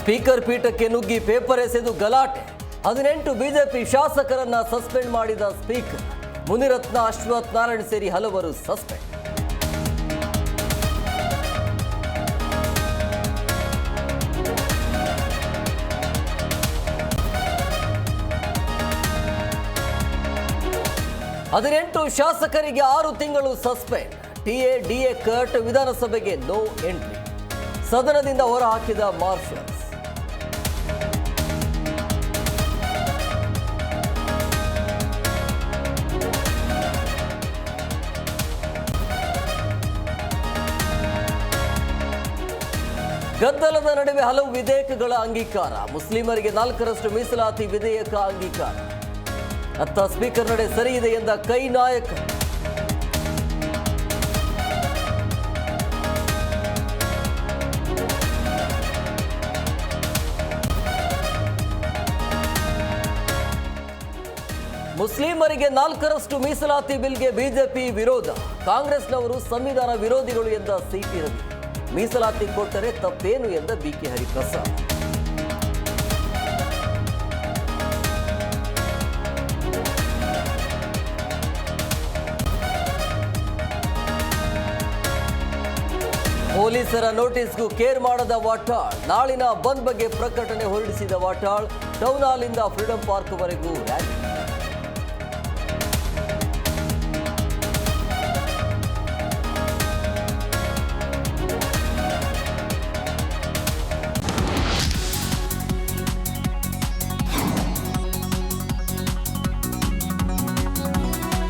Speaker ಪೀಠಕ್ಕೆ ನುಗ್ಗಿ paper ಎಸೆದು ಗಲಾಟೆ 18 ಬಿಜೆಪಿ ಶಾಸಕರನ್ನ ಸಸ್ಪೆಂಡ್ ಮಾಡಿದ ಸ್ಪೀಕರ್. ಮುನಿರತ್ನ, ಅಶ್ವಥ್ ನಾರಾಯಣ್ ಸೇರಿ ಹಲವರು ಸಸ್ಪೆಂಡ್. ಹದಿನೆಂಟು ಶಾಸಕರಿಗೆ 6 ತಿಂಗಳು ಸಸ್ಪೆಂಡ್. ಟಿಎ ಕಟ್ ವಿಧಾನಸಭೆಗೆ ನೋ ಎಂಟ್ರಿ. ಸದನದಿಂದ ಹೊರಹಾಕಿದ ಮಾರ್ಷಲ್ಸ್. ಗದ್ದಲದ ನಡುವೆ ಹಲವು ವಿಧೇಯಕಗಳ ಅಂಗೀಕಾರ. ಮುಸ್ಲಿಮರಿಗೆ 4ರಷ್ಟು ಮೀಸಲಾತಿ ವಿಧೇಯಕ ಅಂಗೀಕಾರ. ಅತ್ತ ಸ್ಪೀಕರ್ ನಡೆ ಸರಿ ಇದೆ ಎಂದ ಕೈ ನಾಯಕ. ಮುಸ್ಲಿಮರಿಗೆ 4ರಷ್ಟು ಮೀಸಲಾತಿ ಬಿಲ್ಗೆ ಬಿಜೆಪಿ ವಿರೋಧ. ಕಾಂಗ್ರೆಸ್ನವರು ಸಂವಿಧಾನ ವಿರೋಧಿಗಳು ಎಂದ ಸಿಟಿ ರವಿ. ಮೀಸಲಾತಿ ಕೊಟ್ಟರೆ ತಪ್ಪೇನು ಎಂದ ಬಿಕೆ ಹರಿಪ್ರಸಾದ್. ಪೊಲೀಸರ ನೋಟಿಸ್ಗೂ ಕೇರ್ ಮಾಡದ ವಾಟಾಳ್. ನಾಳಿನ ಬಂದ್ ಬಗ್ಗೆ ಪ್ರಕಟಣೆ ಹೊರಡಿಸಿದ ವಾಟಾಳ್. ಟೌನ್ ಹಾಲ್ನಿಂದ ಫ್ರೀಡಂ ಪಾರ್ಕ್ವರೆಗೂ ರ್ಯಾಲಿ.